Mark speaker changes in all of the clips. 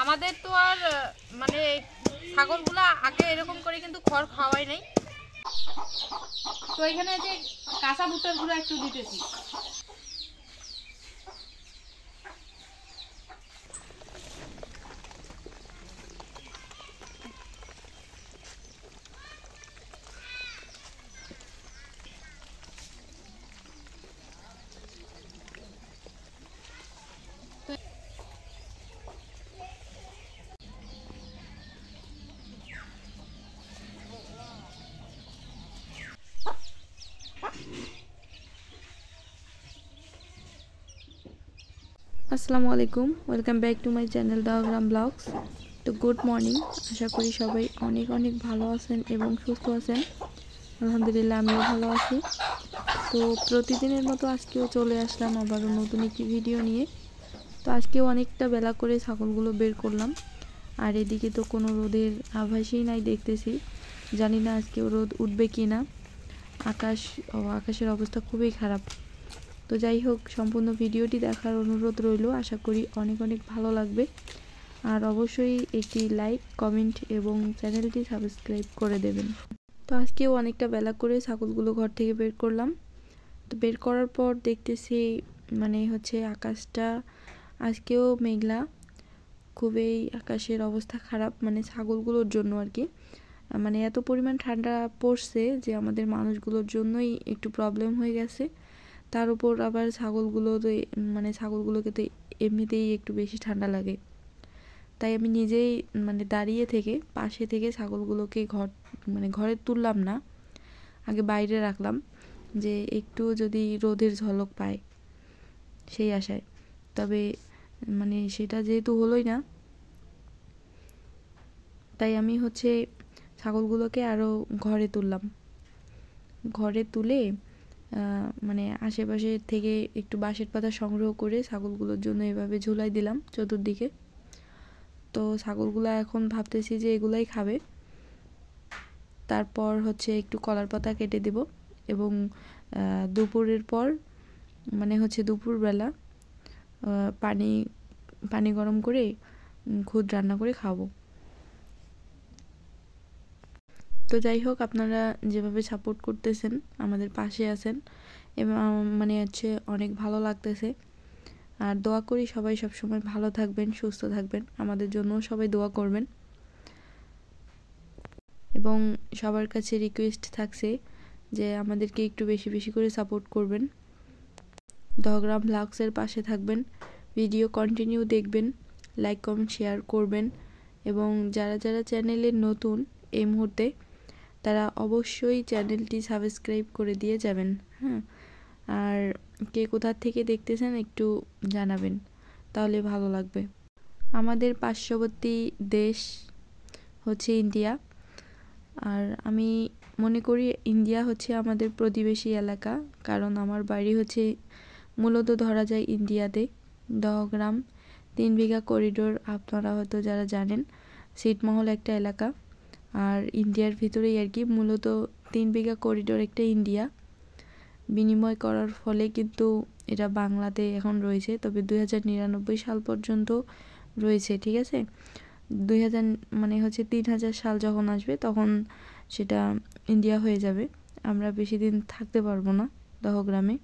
Speaker 1: আমাদের তো আর মানে ছাগলগুলা আগে এরকম করে কিন্তু খড় খাওয়াই নাই। তো এখানে যে কাঁচা ভুট্টার গুঁড়া একটু দিতেছি।
Speaker 2: আসসালামু আলাইকুম, welcome back to my channel Dahagram vlogs. তো গুড মর্নিং, আশা করি সবাই অনেক অনেক ভালো আছেন এবং সুস্থ আছেন। আলহামদুলিল্লাহ আমিও ভালো আছি। তো প্রতিদিনের মতো আজকেও চলে আসলাম আবারও নতুন একটি ভিডিও নিয়ে। তো আজকেও অনেকটা বেলা করে ছাগলগুলো বের করলাম, আর এদিকে তো কোনো রোদের আভাসই নাই দেখতেছি। জানি না আজকেও রোদ উঠবে কি না। আকাশের অবস্থা খুবই খারাপ। তো যাই হোক, সম্পূর্ণ ভিডিওটি দেখার অনুরোধ রইল, আশা করি অনেক অনেক ভালো লাগবে। আর অবশ্যই একটি লাইক, কমেন্ট এবং চ্যানেলটি সাবস্ক্রাইব করে দেবেন। তো আজকেও অনেকটা বেলা করে ছাগলগুলো ঘর থেকে বের করলাম। তো বের করার পর দেখতেছি আকাশটা আজকেও মেঘলা, খুবই আকাশের অবস্থা খারাপ, ছাগলগুলোর জন্য আর কি। এত পরিমাণ ঠান্ডা পড়ছে যে আমাদের মানুষগুলোর জন্যই একটু প্রবলেম হয়ে গেছে। তার উপর আবার ছাগলগুলোকে তো এমনিতেই একটু বেশি ঠান্ডা লাগে। তাই আমি নিজেই দাঁড়িয়ে থেকে পাশে থেকে ছাগলগুলোকে ঘরে তুললাম না, আগে বাইরে রাখলাম, যে একটু যদি রোদের ঝলক পায় সেই আশায়। তবে সেটা যেহেতু হলোই না, তাই আমি ছাগলগুলোকে আরও ঘরে তুললাম। ঘরে তুলে আশেপাশে থেকে একটু বাঁশের পাতা সংগ্রহ করে ছাগলগুলোর জন্য এভাবে ঝুলাই দিলাম চতুর্দিকে। তো ছাগলগুলো এখন ভাবতেছি যে এগুলাই খাবে। তারপর একটু কলার পাতা কেটে দেব এবং দুপুরের পর দুপুরবেলা পানি গরম করে খুদ রান্না করে খাবো। তো যাই হোক, আপনারা যেভাবে সাপোর্ট করতেছেন, আমাদের পাশে আছেন এবং অনেক ভালো লাগতেছে। আর দোয়া করি সবাই সবসময় ভালো থাকবেন, সুস্থ থাকবেন, আমাদের জন্য সবাই দোয়া করবেন। এবং সবার কাছে রিকোয়েস্ট থাকছে যে আমাদেরকে একটু বেশি বেশি করে সাপোর্ট করবেন, দহগ্রাম ব্লগসের পাশে থাকবেন, ভিডিও কন্টিনিউ দেখবেন, লাইক কমেন্ট শেয়ার করবেন। এবং যারা যারা চ্যানেলে নতুন এই মুহূর্তে, তারা অবশ্যই চ্যানেলটি সাবস্ক্রাইব করে দিয়ে যাবেন। হ্যাঁ, আর কে কোথা থেকে দেখতেছেন একটু জানাবেন, তাহলে ভালো লাগবে। আমাদের পার্শ্ববর্তী দেশ ইন্ডিয়া, আর আমি মনে করি ইন্ডিয়া আমাদের প্রতিবেশী এলাকা, কারণ আমার বাড়ি মূলত ধরা যায় ইন্ডিয়াতে। দহগ্রাম 3 বিঘা করিডোর, আপনারা হয়তো যারা জানেন, ছিটমহল একটা এলাকা, আর ইন্ডিয়ার ভিতরেই আর কি। মূলত 3 বিঘা করিডোর একটা ইন্ডিয়া, বিনিময় করার ফলে কিন্তু এটা বাংলাতে এখন রয়েছে। তবে 2099 সাল পর্যন্ত রয়েছে, ঠিক আছে। 3000 সাল যখন আসবে তখন সেটা ইন্ডিয়া হয়ে যাবে। আমরা বেশি দিন থাকতে পারবো না দহগ্রামে।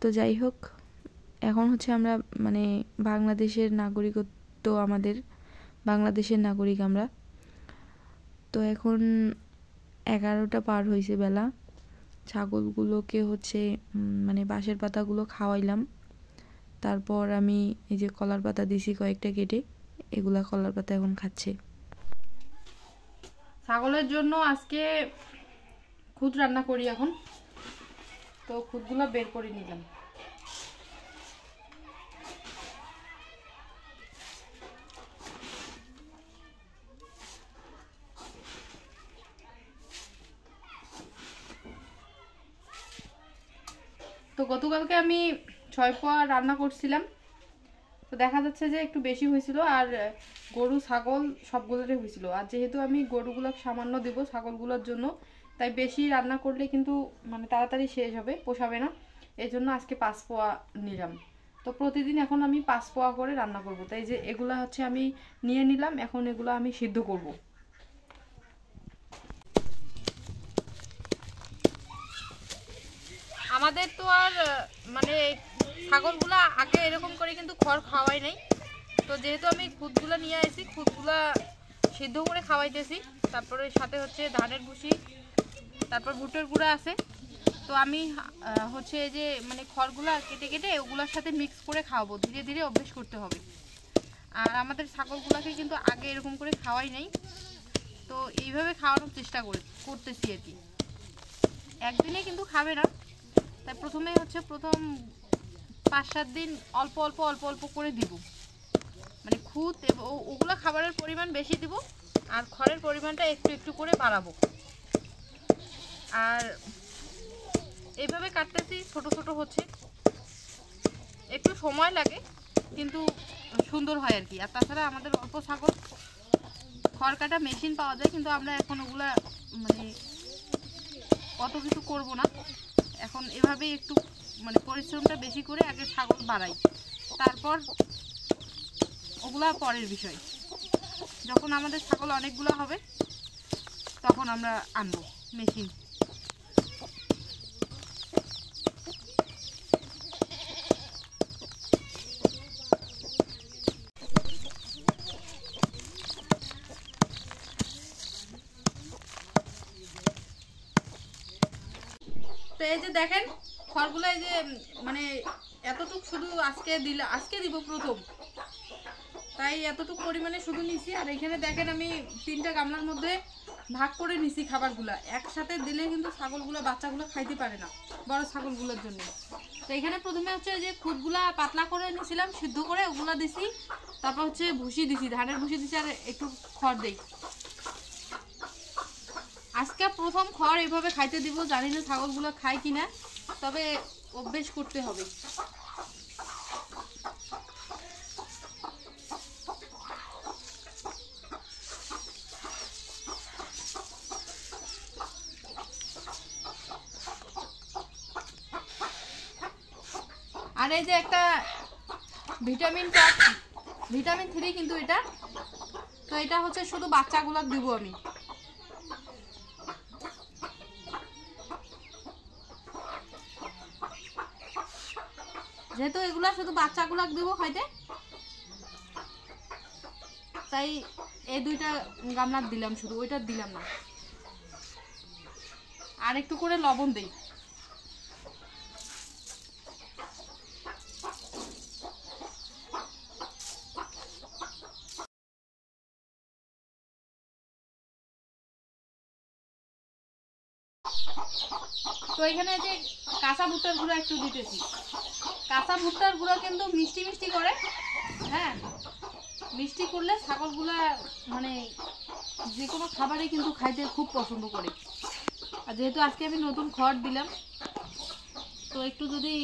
Speaker 2: তো যাই হোক, এখন আমরা বাংলাদেশের নাগরিকত্ব, আমাদের বাংলাদেশের নাগরিক আমরা। তো এখন 11টা পার হয়েছে বেলা। ছাগলগুলোকে বাঁশের পাতাগুলো খাওয়াইলাম। তারপর আমি এই যে কলার পাতা দিছি কয়েকটা কেটে, এগুলা কলার পাতা এখন খাচ্ছে।
Speaker 1: ছাগলের জন্য আজকে খুদ রান্না করি এখন। তো খুদগুলো বের করে নিলাম। তো গতকালকে আমি 6 পোয়া রান্না করছিলাম। তো দেখা যাচ্ছে যে একটু বেশি হয়েছিল, আর গরু ছাগল সবগুলোরই হয়েছিল। আর যেহেতু আমি গরুগুলো সামান্য দিব ছাগলগুলোর জন্য, তাই বেশি রান্না করলে কিন্তু তাড়াতাড়ি শেষ হবে, পোষাবে না। এই জন্য আজকে 5 পোয়া নিলাম। তো প্রতিদিন এখন আমি 5 পোয়া করে রান্না করব। তাই যে এগুলা হচ্ছে আমি নিয়ে নিলাম, এখন এগুলো আমি সিদ্ধ করব। আমাদের তো আর মানে ছাগলগুলা আগে এরকম করে কিন্তু খড় খাওয়াই নাই। তো যেহেতু আমি খুদগুলা নিয়ে আসি, খুদগুলা সিদ্ধ করে খাওয়াইতেছি। তারপরে সাথে হচ্ছে ধানের ভুসি, তারপর ভুট্টার গুঁড়া আছে। তো আমি হচ্ছে এই যে মানে খড়গুলা কেটে কেটে ওগুলোর সাথে মিক্স করে খাওয়াবো, ধীরে ধীরে অভ্যেস করতে হবে। আর আমাদের ছাগলগুলাকে কিন্তু আগে এরকম করে খাওয়াই নাই, তো এইভাবে খাওয়ানোর চেষ্টা করতেছি আর কি। একদিনে কিন্তু খাবে না, তাই প্রথম 5-7 দিন অল্প অল্প অল্প অল্প করে দিব। মানে খুদ ওগুলো খাবারের পরিমাণ বেশি দিব, আর খড়ের পরিমাণটা একটু একটু করে বাড়াবো। আর এইভাবে কাটতেছি, ছোট ছোট হচ্ছে, একটু সময় লাগে কিন্তু সুন্দর হয় আর কি। আর তাছাড়া আমাদের অল্প ছাগল, খড় কাটা মেশিন পাওয়া যায়, কিন্তু আমরা এখন ওগুলা মানে অত কিছু করব না। এখন এভাবেই একটু মানে পরিশ্রমটা বেশি করে আগে ছাগল বাড়াই, তারপর ওগুলা পরের বিষয়। যখন আমাদের ছাগল অনেকগুলো হবে তখন আমরা আনবো মেশিন। তো এই যে দেখেন খড়গুলো, এই যে মানে এতটুক শুধু আজকে দিব প্রথম, তাই এতটুকু পরিমাণে শুধু নিছি। আর এখানে দেখেন আমি 3টা গামলার মধ্যে ভাগ করে নিছি খাবারগুলা। একসাথে দিলে কিন্তু ছাগলগুলো বাচ্চাগুলো খাইতে পারে না, বড় ছাগলগুলোর জন্য। তো এখানে প্রথমে হচ্ছে যে খুদগুলা পাতলা করে নিয়েছিলাম, সিদ্ধ করে ওগুলা দিছি। তারপর হচ্ছে ভুসি দিছি, ধানের ভুসি দিছি, আর একটু খড় দেই। আজকে প্রথম খড় এইভাবে খাইতে দিব, জানি না ছাগলগুলো খায় কিনা, তবে অভ্যেস করতে হবে। আর এই যে একটা ভিটামিন 3 কিন্তু এটা, তো এটা হচ্ছে শুধু বাচ্চাগুলো দিব আমি। যেহেতু এগুলা শুধু বাচ্চাগুলো দিব খাইতে, তাই এই 2টা গামলার দিলাম, শুধু ওইটা দিলাম না। আর একটু করে লবণ দেই। তো এখানে যে কাঁচা ভুট্টার গুঁড়া একটু দিতেছি। কাঁচা ভুট্টার গুঁড়া কিন্তু মিষ্টি মিষ্টি করে, হ্যাঁ, মিষ্টি করলে ছাগলগুলা মানে যে কোনো খাবারই কিন্তু খাইতে খুব পছন্দ করে। আর যেহেতু আজকে আমি নতুন খড় দিলাম, তো একটু যদি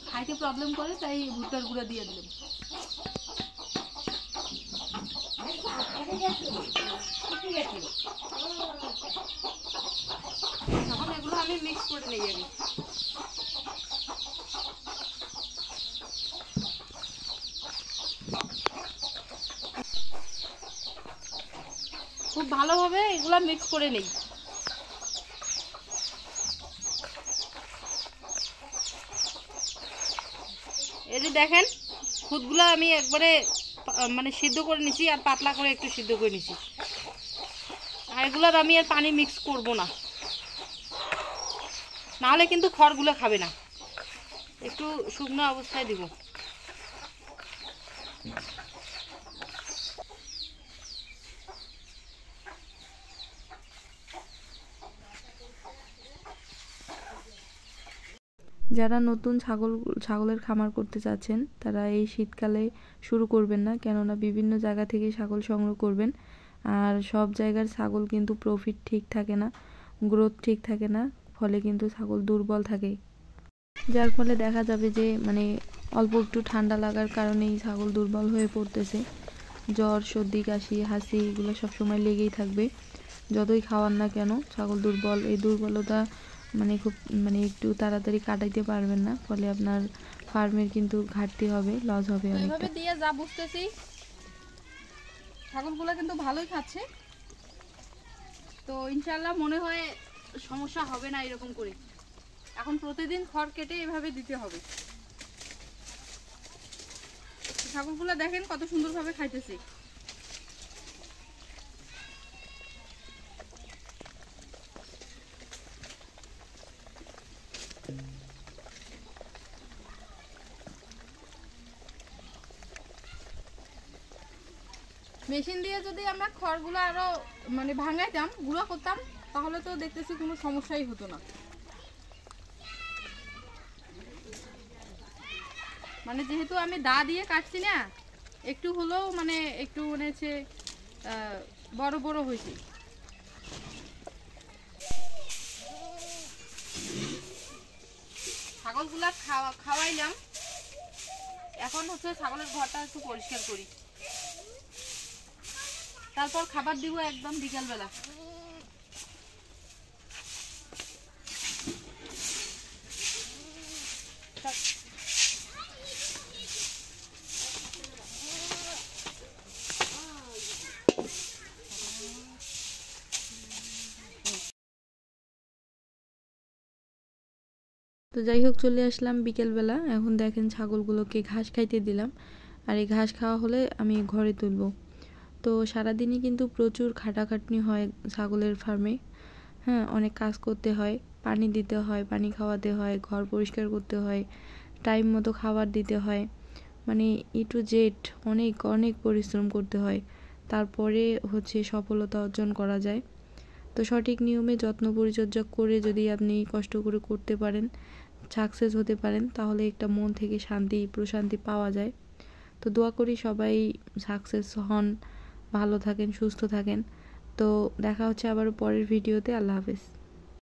Speaker 1: খাইতে প্রবলেম করে, তাই ভুট্টার গুঁড়া দিয়ে দিলাম। তখন এগুলো আমি মিক্স করে নিয়ে যাবি। খুব ভালোভাবে এগুলা মিক্স করে নেই। এই যে দেখেন খুদগুলো আমি একবারে মানে সিদ্ধ করে নিছি, আর পাতলা করে একটু সিদ্ধ করে নিছি। আর এগুলার আমি আর পানি মিক্স করব না, নাহলে কিন্তু খড়গুলো খাবে না। একটু শুকনো অবস্থায় দিব।
Speaker 2: যারা নতুন ছাগলের খামার করতে চাচ্ছেন তারা এই শীতকালে শুরু করবেন না, কেননা বিভিন্ন জায়গা থেকে ছাগল সংগ্রহ করবেন। আর সব জায়গার ছাগল কিন্তু প্রফিট ঠিক থাকে না, গ্রোথ ঠিক থাকে না, ফলে কিন্তু ছাগল দুর্বল থাকে। যার ফলে দেখা যাবে যে মানে অল্প একটু ঠান্ডা লাগার কারণেই ছাগল দুর্বল হয়ে পড়তেছে। জ্বর, সর্দি, কাশি, হাঁচি এগুলো সবসময় লেগেই থাকবে। যতই খাওয়ান না কেন ছাগল দুর্বল। এই দুর্বলতা মানে খুব মানে একটু তাড়াতাড়ি কাটাইতে পারবেন না, ফলে আপনার ফার্মের কিন্তু ঘাটতি হবে, লস হবে অনেকটা।
Speaker 1: এভাবে দিয়ে যা বুঝতেছি ছাগলগুলো কিন্তু ভালোই খাচ্ছে, তো ইনশাআল্লাহ মনে হয় সমস্যা হবে না এরকম করে। এখন প্রতিদিন খড় কেটে এভাবে দিতে হবে। ছাগলগুলো দেখেন কত সুন্দরভাবে খাইতেছে। মেশিন দিয়ে যদি আমরা খড়গুলো আরো মানে ভাঙাইতাম, গুঁড়ো করতাম, তাহলে তো দেখতেছি কোনো সমস্যাই হতো না। মানে যেহেতু আমি দা দিয়ে কাটছি না, একটু হলেও মানে একটু মনে হচ্ছে বড় বড় হয়েছে। ছাগলগুলা খাওয়াইলাম, এখন হচ্ছে ছাগলের ঘরটা একটু পরিষ্কার করি, তারপর খাবার দিব একদম বিকালবেলা।
Speaker 2: তো যাই হোক, চলে আসলাম বিকেলবেলা। এখন দেখেন ছাগলগুলোকে ঘাস খাইতে দিলাম, আর এই ঘাস খাওয়া হলে আমি ঘরে তুলব। তো সারাদিনই কিন্তু প্রচুর খাটাখাটনি হয় ছাগলের ফার্মে। হ্যাঁ, অনেক কাজ করতে হয়, পানি দিতে হয়, পানি খাওয়াতে হয়, ঘর পরিষ্কার করতে হয়, টাইম মতো খাবার দিতে হয়, মানে ই টু জেড অনেক অনেক পরিশ্রম করতে হয়, তারপরে হচ্ছে সফলতা অর্জন করা যায়। তো সঠিক নিয়মে যত্ন পরিচর্যা করে যদি আপনি কষ্ট করে করতে পারেন, সাকসেস হতে পারেন, তাহলে একটা মন থেকে শান্তি প্রশান্তি পাওয়া যায়। তো দোয়া করি সবাই সাকসেস হন, ভালো থাকেন, সুস্থ থাকেন। তো দেখা হচ্ছে আবারও পরের ভিডিওতে। আল্লাহ হাফেজ।